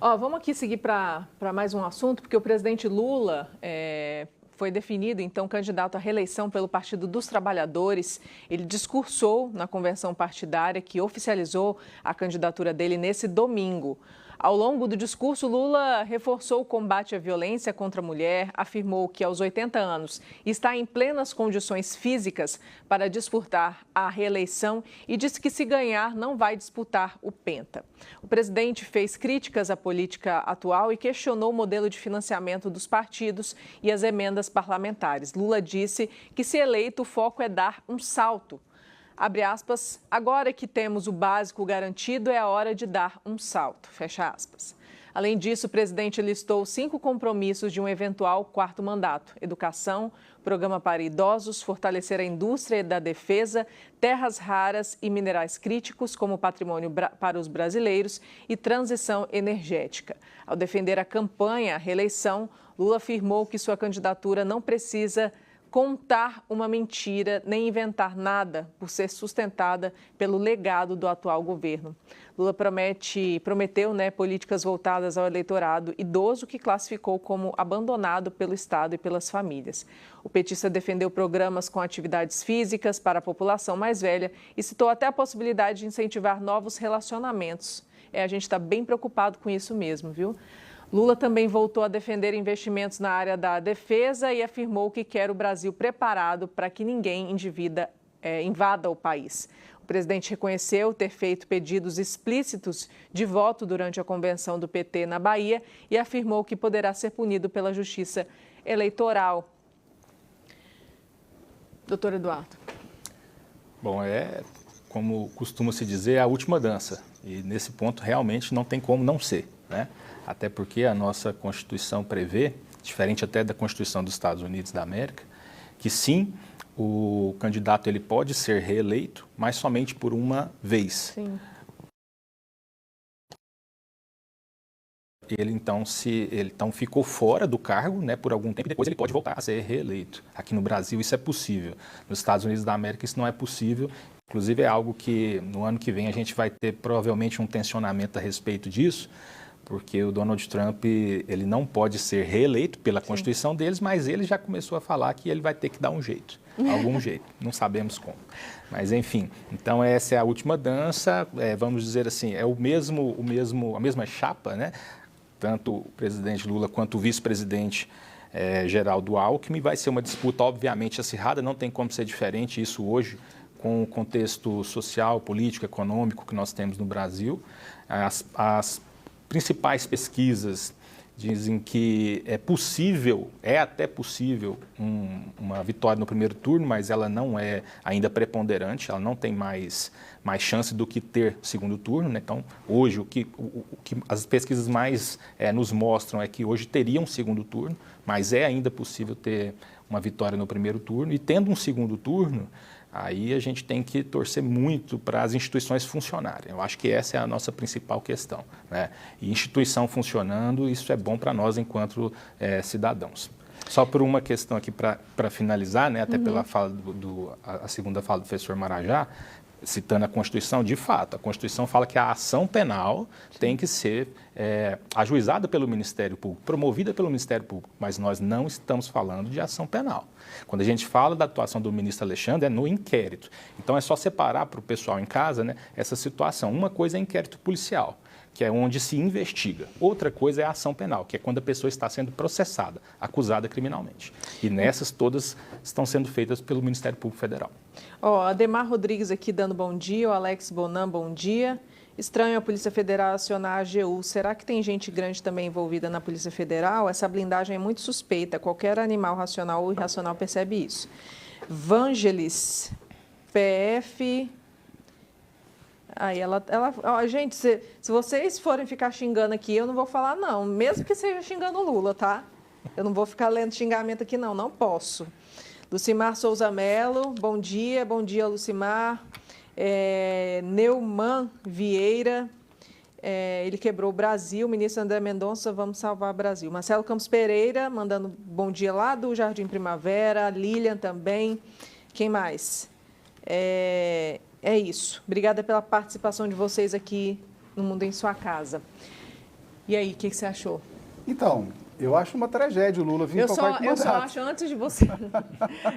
Vamos aqui seguir para mais um assunto, porque o presidente Lula foi definido, então, candidato à reeleição pelo Partido dos Trabalhadores. Ele discursou na convenção partidária que oficializou a candidatura dele nesse domingo. Ao longo do discurso, Lula reforçou o combate à violência contra a mulher, afirmou que aos 80 anos está em plenas condições físicas para disputar a reeleição e disse que se ganhar não vai disputar o Penta. O presidente fez críticas à política atual e questionou o modelo de financiamento dos partidos e as emendas parlamentares. Lula disse que, se eleito, o foco é dar um salto. Abre aspas, agora que temos o básico garantido, é a hora de dar um salto, fecha aspas. Além disso, o presidente listou 5 compromissos de um eventual quarto mandato: educação, programa para idosos, fortalecer a indústria da defesa, terras raras e minerais críticos como patrimônio para os brasileiros e transição energética. Ao defender a campanha à reeleição, Lula afirmou que sua candidatura não precisa contar uma mentira nem inventar nada por ser sustentada pelo legado do atual governo. Lula prometeu políticas voltadas ao eleitorado idoso, que classificou como abandonado pelo Estado e pelas famílias. O petista defendeu programas com atividades físicas para a população mais velha e citou até a possibilidade de incentivar novos relacionamentos. A gente está bem preocupado com isso mesmo, viu? Lula também voltou a defender investimentos na área da defesa e afirmou que quer o Brasil preparado para que ninguém invada o país. O presidente reconheceu ter feito pedidos explícitos de voto durante a convenção do PT na Bahia e afirmou que poderá ser punido pela Justiça Eleitoral. Doutor Eduardo. Bom, como costuma se dizer, a última dança. E nesse ponto realmente não tem como não ser, né? Até porque a nossa Constituição prevê, diferente até da Constituição dos Estados Unidos da América, que sim, o candidato ele pode ser reeleito, mas somente por uma vez. Sim. Ele então ficou fora do cargo, né, por algum tempo, e depois ele pode voltar a ser reeleito. Aqui no Brasil isso é possível. Nos Estados Unidos da América isso não é possível. Inclusive é algo que no ano que vem a gente vai ter provavelmente um tensionamento a respeito disso, porque o Donald Trump ele não pode ser reeleito pela Constituição deles, mas ele já começou a falar que ele vai ter que dar um jeito, algum jeito, não sabemos como. Mas enfim, então essa é a última dança, vamos dizer assim, é a mesma chapa, né? Tanto o presidente Lula quanto o vice-presidente Geraldo Alckmin. Vai ser uma disputa obviamente acirrada, não tem como ser diferente isso hoje, com o contexto social, político, econômico que nós temos no Brasil. As principais pesquisas dizem que é até possível uma vitória no primeiro turno, mas ela não é ainda preponderante, ela não tem mais chance do que ter segundo turno, né? Então, hoje, o que as pesquisas mais nos mostram é que hoje teria um segundo turno, mas é ainda possível ter uma vitória no primeiro turno, e tendo um segundo turno, aí a gente tem que torcer muito para as instituições funcionarem. Eu acho que essa é a nossa principal questão, né? E instituição funcionando, isso é bom para nós enquanto cidadãos. Só por uma questão aqui para finalizar, né? Até pela fala a segunda fala do professor Marajá, citando a Constituição, de fato, a Constituição fala que a ação penal tem que ser ajuizada pelo Ministério Público, promovida pelo Ministério Público, mas nós não estamos falando de ação penal. Quando a gente fala da atuação do ministro Alexandre, é no inquérito. Então, é só separar para o pessoal em casa, né, essa situação. Uma coisa é inquérito policial, que é onde se investiga. Outra coisa é a ação penal, que é quando a pessoa está sendo processada, acusada criminalmente. E nessas todas estão sendo feitas pelo Ministério Público Federal. Ademar Rodrigues aqui dando bom dia, o Alex Bonan, bom dia. Estranho a Polícia Federal acionar a AGU. Será que tem gente grande também envolvida na Polícia Federal? Essa blindagem é muito suspeita. Qualquer animal racional ou irracional percebe isso. Vangelis, PF... gente, se vocês forem ficar xingando aqui, eu não vou falar não, mesmo que seja xingando o Lula, tá? Eu não vou ficar lendo xingamento aqui não posso. Lucimar Souza Melo, bom dia, Lucimar. Neumann Vieira, ele quebrou o Brasil. Ministro André Mendonça, vamos salvar o Brasil. Marcelo Campos Pereira, mandando bom dia lá do Jardim Primavera. Lilian também. Quem mais? É isso. Obrigada pela participação de vocês aqui no Mundo em Sua Casa. E aí, o que você achou? Então, eu acho uma tragédia o Lula vir para o quarto mandato. Eu só acho, antes de você...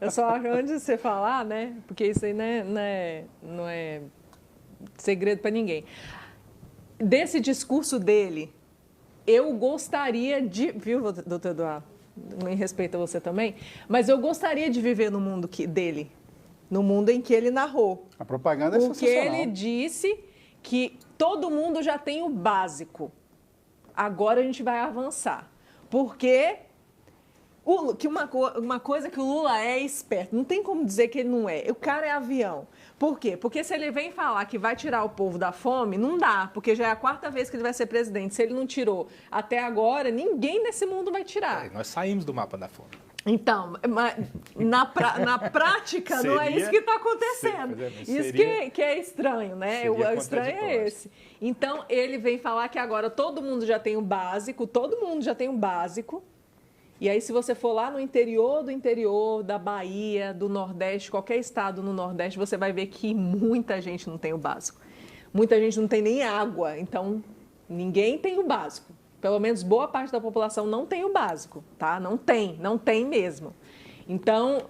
eu só acho, antes de você falar, né? Porque isso aí não é segredo para ninguém. Desse discurso dele, eu gostaria de... Viu, doutor Eduardo? Em respeito a você também. Mas eu gostaria de viver no mundo dele. No mundo em que ele narrou. A propaganda é sensacional. Porque ele disse que todo mundo já tem o básico. Agora a gente vai avançar. Porque uma coisa que o Lula é esperto, não tem como dizer que ele não é. O cara é avião. Por quê? Porque se ele vem falar que vai tirar o povo da fome, não dá, porque já é a 4ª vez que ele vai ser presidente. Se ele não tirou até agora, ninguém nesse mundo vai tirar. Nós saímos do mapa da fome. Então, na prática, não é isso que está acontecendo. Isso que é estranho, né? O estranho é esse. Então, ele vem falar que agora todo mundo já tem o básico, todo mundo já tem o básico. E aí, se você for lá no interior do interior, da Bahia, do Nordeste, qualquer estado no Nordeste, você vai ver que muita gente não tem o básico. Muita gente não tem nem água, então ninguém tem o básico. Pelo menos boa parte da população não tem o básico, tá? Não tem mesmo. Então,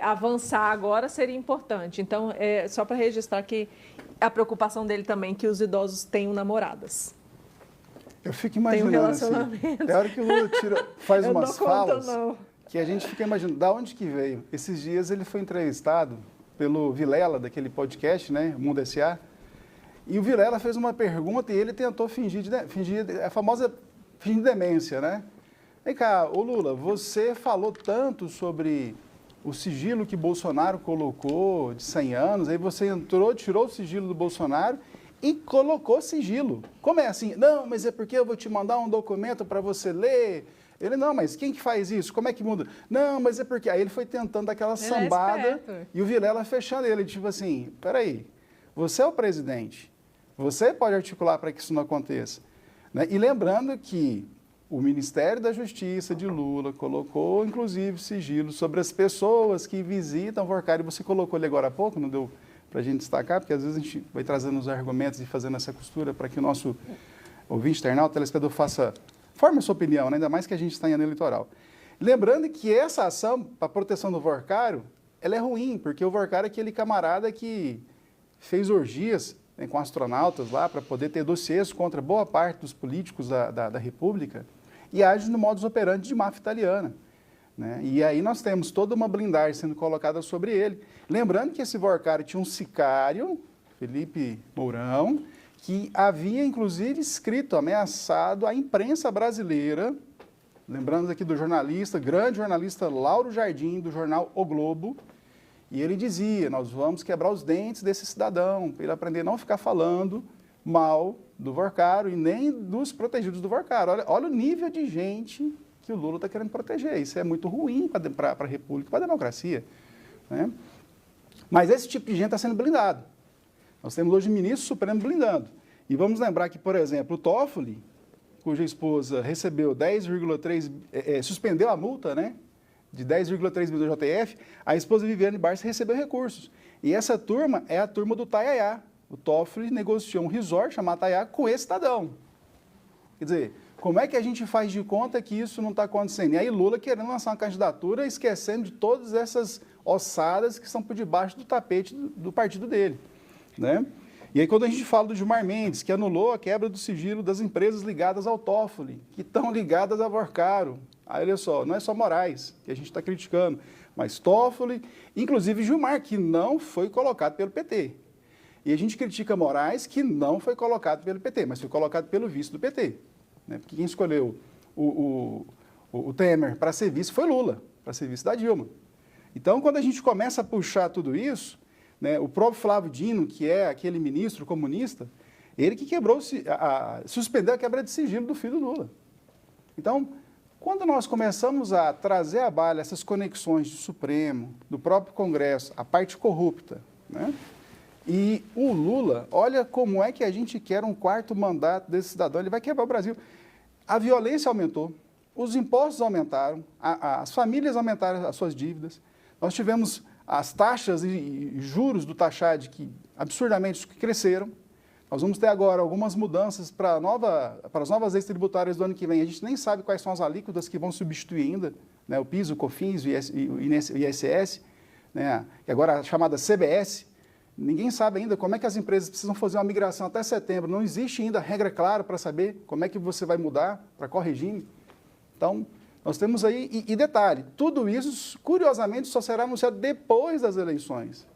avançar agora seria importante. Então, só para registrar que a preocupação dele também é que os idosos tenham namoradas. Eu fico imaginando assim, é hora que o Lula faz umas falas que a gente fica imaginando, da onde que veio? Esses dias ele foi entrevistado pelo Vilela, daquele podcast, né, Mundo S.A., e o Vilela fez uma pergunta e ele tentou fingir a famosa fingir demência, né? Vem cá, ô Lula, você falou tanto sobre o sigilo que Bolsonaro colocou de 100 anos, aí você entrou, tirou o sigilo do Bolsonaro e colocou sigilo. Como é assim? Não, mas é porque eu vou te mandar um documento para você ler. Ele, não, mas quem que faz isso? Como é que muda? Não, mas é porque... Aí ele foi tentando dar aquela sambada e o Vilela fechando ele, tipo assim, peraí, você é o presidente, você pode articular para que isso não aconteça. Né? E lembrando que o Ministério da Justiça de Lula colocou, inclusive, sigilo sobre as pessoas que visitam o Vorcari. Você colocou ele agora há pouco, não deu para a gente destacar, porque às vezes a gente vai trazendo os argumentos e fazendo essa costura para que o nosso ouvinte, internauta, telespectador forme a sua opinião, né? Ainda mais que a gente está em ano eleitoral. Lembrando que essa ação para a proteção do Vorcário, ela é ruim, porque o Vorcário é aquele camarada que fez orgias, né, com astronautas lá para poder ter dossiês contra boa parte dos políticos da República e age no modus operandi de máfia italiana. Né? E aí nós temos toda uma blindagem sendo colocada sobre ele. Lembrando que esse Vorcário tinha um sicário, Felipe Mourão, que havia inclusive escrito, ameaçado a imprensa brasileira, lembrando aqui do jornalista, grande jornalista Lauro Jardim, do jornal O Globo, e ele dizia, nós vamos quebrar os dentes desse cidadão, para ele aprender a não ficar falando mal do Vorcário e nem dos protegidos do Vorcário. Olha o nível de gente que o Lula está querendo proteger. Isso é muito ruim para a República, para a democracia. Né? Mas esse tipo de gente está sendo blindado. Nós temos hoje o ministro Supremo blindando. E vamos lembrar que, por exemplo, o Toffoli, cuja esposa recebeu 10,3... suspendeu a multa, né? De 10,3 milhões do JF, a esposa Viviane Barça recebeu recursos. E essa turma é a turma do Taiaiá. O Toffoli negociou um resort chamado Taiaiá com esse cidadão. Quer dizer, como é que a gente faz de conta que isso não está acontecendo? E aí Lula querendo lançar uma candidatura, esquecendo de todas essas ossadas que estão por debaixo do tapete do partido dele. Né? E aí quando a gente fala do Gilmar Mendes, que anulou a quebra do sigilo das empresas ligadas ao Toffoli, que estão ligadas a Vorcário. Aí, olha só, não é só Moraes, que a gente está criticando, mas Toffoli, inclusive Gilmar, que não foi colocado pelo PT. E a gente critica Moraes, que não foi colocado pelo PT, mas foi colocado pelo vice do PT. Né? Porque quem escolheu o Temer para ser vice foi Lula, para ser vice da Dilma. Então, quando a gente começa a puxar tudo isso, né, o próprio Flávio Dino, que é aquele ministro comunista, ele que suspendeu a quebra de sigilo do filho do Lula. Então, quando nós começamos a trazer à baila essas conexões do Supremo, do próprio Congresso, a parte corrupta, né? E o Lula, olha como é que a gente quer um quarto mandato desse cidadão, ele vai quebrar o Brasil. A violência aumentou, os impostos aumentaram, as famílias aumentaram as suas dívidas, nós tivemos as taxas e juros do taxade que absurdamente cresceram. Nós vamos ter agora algumas mudanças para as novas leis tributárias do ano que vem. A gente nem sabe quais são as alíquotas que vão substituir ainda, né? O PIS, o COFINS, o ISS, né? E agora a chamada CBS. Ninguém sabe ainda como é que as empresas precisam fazer uma migração até setembro. Não existe ainda regra clara para saber como é que você vai mudar, para qual regime. Então, nós temos aí, e detalhe, tudo isso, curiosamente, só será anunciado depois das eleições.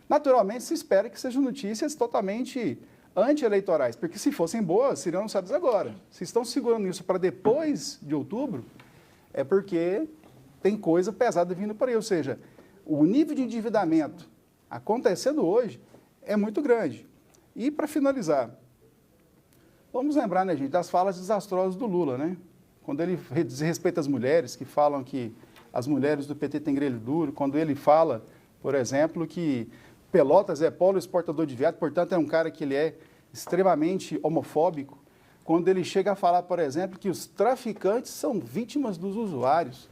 Naturalmente, se espera que sejam notícias totalmente anti-eleitorais, porque se fossem boas, seriam anunciadas agora. Se estão segurando isso para depois de outubro, é porque tem coisa pesada vindo por aí. Ou seja, o nível de endividamento acontecendo hoje é muito grande. E, para finalizar, vamos lembrar, né, gente, das falas desastrosas do Lula, né? Quando ele desrespeita as mulheres, que falam que as mulheres do PT têm grelho duro, quando ele fala, por exemplo, que Pelotas é polo exportador de viado, portanto é um cara que ele é extremamente homofóbico, quando ele chega a falar, por exemplo, que os traficantes são vítimas dos usuários,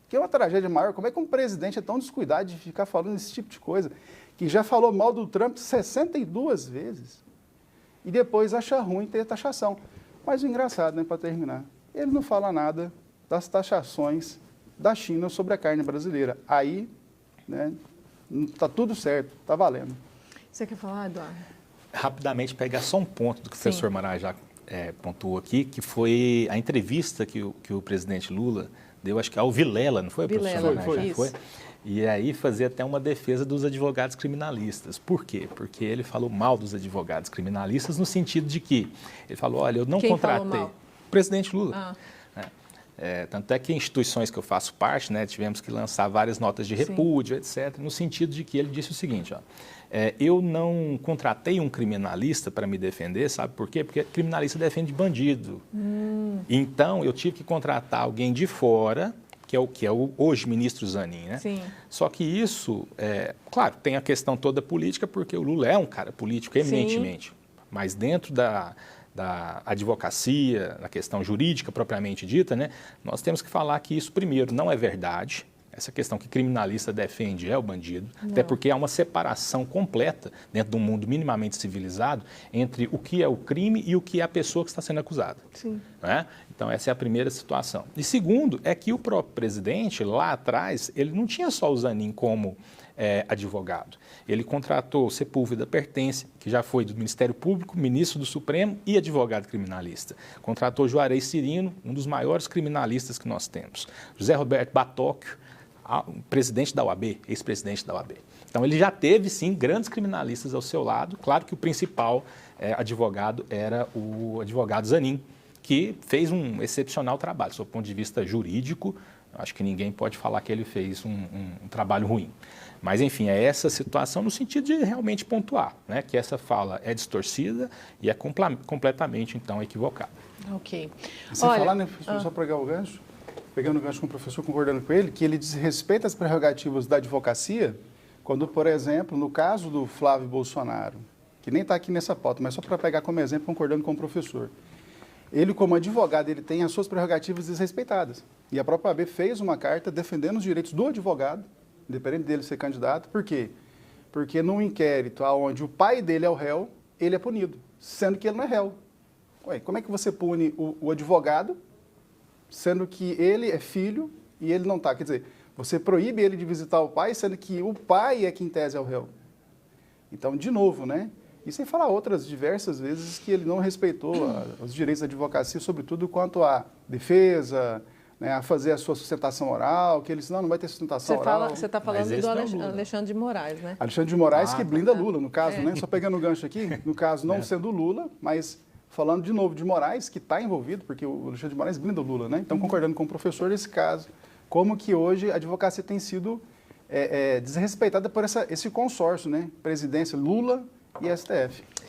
que é uma tragédia maior. Como é que um presidente é tão descuidado de ficar falando esse tipo de coisa, que já falou mal do Trump 62 vezes, e depois acha ruim ter taxação. Mas o engraçado, né, para terminar, ele não fala nada das taxações da China sobre a carne brasileira. Aí, né, está tudo certo, está valendo. Você quer falar, Eduardo? Rapidamente, pegar só um ponto do que o professor Marajá pontuou aqui, que foi a entrevista que o presidente Lula deu, acho que ao Vilela, não foi, Vilela, professor? Foi. E aí fazer até uma defesa dos advogados criminalistas. Por quê? Porque ele falou mal dos advogados criminalistas no sentido de que ele falou, olha, eu não contratei... O presidente Lula. Tanto é que instituições que eu faço parte, né, tivemos que lançar várias notas de repúdio, etc., no sentido de que ele disse o seguinte, ó, eu não contratei um criminalista para me defender, sabe por quê? Porque criminalista defende bandido. Então, eu tive que contratar alguém de fora, que é o hoje ministro Zanin, né? Sim. Só que isso, claro, tem a questão toda política, porque o Lula é um cara político, eminentemente, mas dentro da advocacia, da questão jurídica propriamente dita, né, nós temos que falar que isso, primeiro, não é verdade. Essa questão que criminalista defende é o bandido, até porque há uma separação completa dentro de um mundo minimamente civilizado entre o que é o crime e o que é a pessoa que está sendo acusada. Sim. Né? Então, essa é a primeira situação. E segundo, é que o próprio presidente, lá atrás, ele não tinha só o Zanin como advogado. Ele contratou Sepúlveda Pertence, que já foi do Ministério Público, ministro do Supremo e advogado criminalista. Contratou Juarez Cirino, um dos maiores criminalistas que nós temos. José Roberto Batóquio, presidente da OAB, ex-presidente da OAB. Então, ele já teve, sim, grandes criminalistas ao seu lado. Claro que o principal advogado era o advogado Zanin, que fez um excepcional trabalho. Do ponto de vista jurídico, acho que ninguém pode falar que ele fez um trabalho ruim. Mas, enfim, é essa situação no sentido de realmente pontuar, né, que essa fala é distorcida e é completamente, então, equivocada. Ok. Você falar, né, só para pegar o gancho, pegando o gancho com o professor, concordando com ele, que ele desrespeita as prerrogativas da advocacia, quando, por exemplo, no caso do Flávio Bolsonaro, que nem está aqui nessa pauta, mas só para pegar como exemplo, concordando com o professor, ele, como advogado, ele tem as suas prerrogativas desrespeitadas. E a própria OAB fez uma carta defendendo os direitos do advogado, independente dele ser candidato. Por quê? Porque num inquérito onde o pai dele é o réu, ele é punido, sendo que ele não é réu. Ué, como é que você pune o advogado, sendo que ele é filho e ele não está? Quer dizer, você proíbe ele de visitar o pai, sendo que o pai é que em tese é o réu. Então, de novo, né? E sem falar outras diversas vezes que ele não respeitou os direitos da advocacia, sobretudo quanto à defesa, né, a fazer a sua sustentação oral, que ele disse, não vai ter sustentação oral. Você está falando do Alexandre de Moraes, né? Alexandre de Moraes que blinda Lula, no caso, né? Só pegando o gancho aqui, no caso, não sendo Lula, mas falando de novo de Moraes, que está envolvido, porque o Alexandre de Moraes blinda o Lula, né? Então, concordando com o professor nesse caso, como que hoje a advocacia tem sido desrespeitada por esse consórcio, né? Presidência Lula e STF.